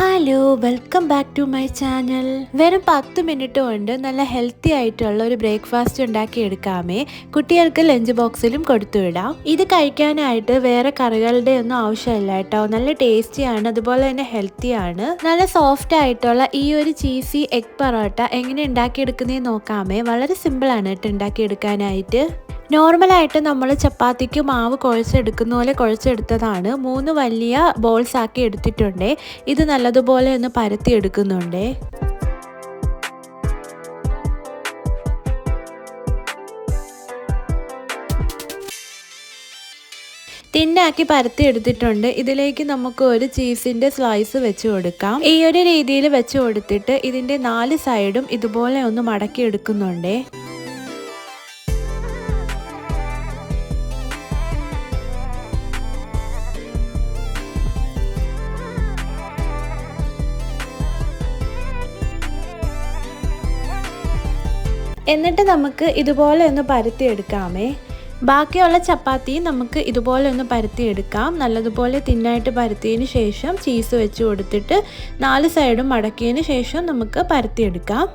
Hello, welcome back to my channel. വെറും 10 minute കൊണ്ട് നല്ല ഹെൽത്തി ആയിട്ടുള്ള ഒരു ബ്രേക്ക്ഫാസ്റ്റ് ഉണ്ടാക്കിയെടുക്കാമേ. കുട്ടികൾക്ക് ലഞ്ച് ബോക്സിലും കൊടുത്തുവിടാം. ഇത് കഴിക്കാനായിട്ട് വേറെ കറികളുടെ ഒന്നും ആവശ്യമില്ല കേട്ടോ. നല്ല ടേസ്റ്റിയാണ്, അതുപോലെ തന്നെ ഹെൽത്തിയാണ്. നല്ല സോഫ്റ്റ് ആയിട്ടുള്ള ഈ ഒരു ചീസി എഗ് പൊറോട്ട എങ്ങനെ ഉണ്ടാക്കിയെടുക്കുന്നതെന്ന് നോക്കാമേ. വളരെ സിമ്പിളാണ് കേട്ടോ ഉണ്ടാക്കിയെടുക്കാനായിട്ട്. നോർമലായിട്ട് നമ്മൾ ചപ്പാത്തിക്ക് മാവ് കുഴച്ചെടുക്കുന്ന പോലെ കുഴച്ചെടുത്തതാണ്. 3 വലിയ ബോൾസ് ആക്കി എടുത്തിട്ടുണ്ട്. ഇത് നല്ലതുപോലെ ഒന്ന് പരത്തി എടുക്കുന്നുണ്ട്. തിന്നാക്കി പരത്തി എടുത്തിട്ടുണ്ട്. ഇതിലേക്ക് നമുക്ക് ഒരു ചീസിൻ്റെ സ്ലൈസ് വെച്ച് കൊടുക്കാം. ഈ ഒരു രീതിയിൽ വെച്ച് കൊടുത്തിട്ട് ഇതിൻ്റെ 4 സൈഡും ഇതുപോലെ ഒന്ന് മടക്കി എടുക്കുന്നുണ്ട്. എന്നിട്ട് നമുക്ക് ഇതുപോലെ ഒന്ന് പരത്തിയെടുക്കാമേ. ബാക്കിയുള്ള ചപ്പാത്തി നമുക്ക് ഇതുപോലെ ഒന്ന് പരത്തിയെടുക്കാം. നല്ലതുപോലെ തിന്നായിട്ട് പരത്തിയതിന് ശേഷം ചീസ് വെച്ച് കൊടുത്തിട്ട് 4 സൈഡും മടക്കിയതിന് ശേഷം നമുക്ക് പരത്തിയെടുക്കാം.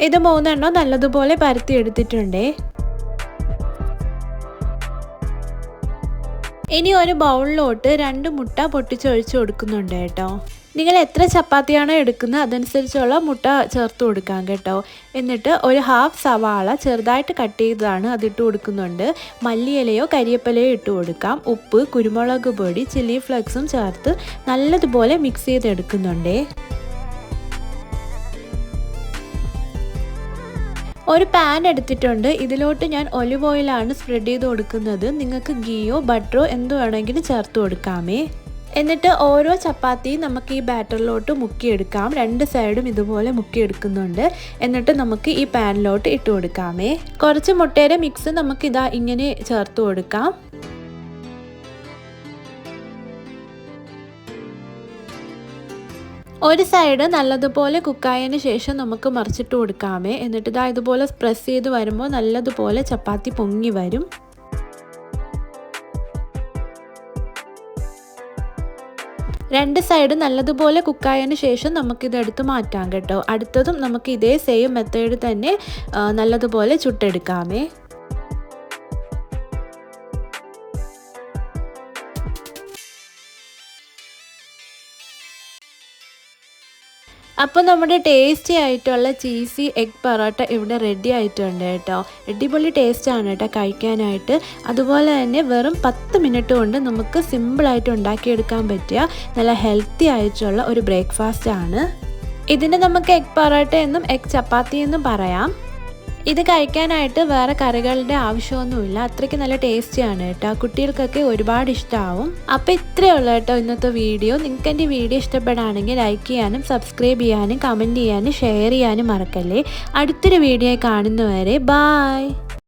ഇത് 3 എണ്ണം നല്ലതുപോലെ പരത്തി എടുത്തിട്ടുണ്ട്. ഇനി ഒരു ബൗളിലോട്ട് 2 മുട്ട പൊട്ടിച്ചൊഴിച്ച് കൊടുക്കുന്നുണ്ട് കേട്ടോ. നിങ്ങൾ എത്ര ചപ്പാത്തിയാണോ എടുക്കുന്നത് അതനുസരിച്ചുള്ള മുട്ട ചേർത്ത് കൊടുക്കാം കേട്ടോ. എന്നിട്ട് ഒരു ഹാഫ് സവാള ചെറുതായിട്ട് കട്ട് ചെയ്തതാണ് അതിട്ട് കൊടുക്കുന്നുണ്ട്. മല്ലിയിലയോ കരിയേപ്പിലയോ ഇട്ട് കൊടുക്കാം. ഉപ്പ്, കുരുമുളക് പൊടി, ചില്ലി ഫ്ലേക്സും ചേർത്ത് നല്ലതുപോലെ മിക്സ് ചെയ്തെടുക്കുന്നുണ്ട്. ഒരു പാൻ എടുത്തിട്ടുണ്ട്. ഇതിലോട്ട് ഞാൻ ഒലിവ് ഓയിലാണ് സ്പ്രെഡ് ചെയ്ത് കൊടുക്കുന്നത്. നിങ്ങൾക്ക് ഗീയോ ബട്ടറോ എന്ത് വേണമെങ്കിലും ചേർത്ത് കൊടുക്കാമേ. എന്നിട്ട് ഓരോ ചപ്പാത്തിയും നമുക്ക് ഈ ബാറ്ററിലോട്ട് മുക്കിയെടുക്കാം. 2 സൈഡും ഇതുപോലെ മുക്കിയെടുക്കുന്നുണ്ട്. എന്നിട്ട് നമുക്ക് ഈ പാനിലോട്ട് ഇട്ട് കൊടുക്കാമേ. കുറച്ച് മുട്ടയുടെ മിക്സ് നമുക്കിതാ ഇങ്ങനെ ചേർത്ത് കൊടുക്കാം. ഒരു സൈഡ് നല്ലതുപോലെ കുക്കായതിന് ശേഷം നമുക്ക് മറിച്ചിട്ട് കൊടുക്കാമേ. എന്നിട്ട് ഇതാ ഇതുപോലെ പ്രസ് ചെയ്ത് വരുമ്പോൾ നല്ലതുപോലെ ചപ്പാത്തി പൊങ്ങി വരും. രണ്ട് സൈഡ് നല്ലതുപോലെ കുക്കായതിന് ശേഷം നമുക്കിതെടുത്ത് മാറ്റാം കേട്ടോ. അടുത്തതും നമുക്ക് ഇതേ സെയിം മെത്തേഡ് തന്നെ നല്ലതുപോലെ ചുട്ടെടുക്കാമേ. അപ്പോൾ നമ്മുടെ ടേസ്റ്റി ആയിട്ടുള്ള ചീസി എഗ് പൊറോട്ട ഇവിടെ റെഡി ആയിട്ടുണ്ട് കേട്ടോ. അടിപൊളി ടേസ്റ്റാണ് കേട്ടോ കഴിക്കാനായിട്ട്. അതുപോലെ തന്നെ വെറും 10 മിനിറ്റ് കൊണ്ട് നമുക്ക് സിമ്പിളായിട്ട് ഉണ്ടാക്കിയെടുക്കാൻ പറ്റിയ നല്ല ഹെൽത്തി ആയിട്ടുള്ള ഒരു ബ്രേക്ക്ഫാസ്റ്റ് ആണ്. ഇതിന് നമുക്ക് എഗ് പൊറോട്ട എന്നും എഗ് ചപ്പാത്തി എന്നും പറയാം. ഇത് കഴിക്കാനായിട്ട് വേറെ കറികളുടെ ആവശ്യമൊന്നുമില്ല. അത്രയ്ക്ക് നല്ല ടേസ്റ്റിയാണ് കേട്ടോ. കുട്ടികൾക്കൊക്കെ ഒരുപാട് ഇഷ്ടമാവും. അപ്പോൾ ഇത്രയേ ഉള്ളൂ കേട്ടോ ഇന്നത്തെ വീഡിയോ. നിങ്ങൾക്ക് എൻ്റെ വീഡിയോ ഇഷ്ടപ്പെടുകയാണെങ്കിൽ ലൈക്ക് ചെയ്യാനും സബ്സ്ക്രൈബ് ചെയ്യാനും കമൻറ്റ് ചെയ്യാനും ഷെയർ ചെയ്യാനും മറക്കല്ലേ. അടുത്തൊരു വീഡിയോ കാണുന്നവരെ ബായ്.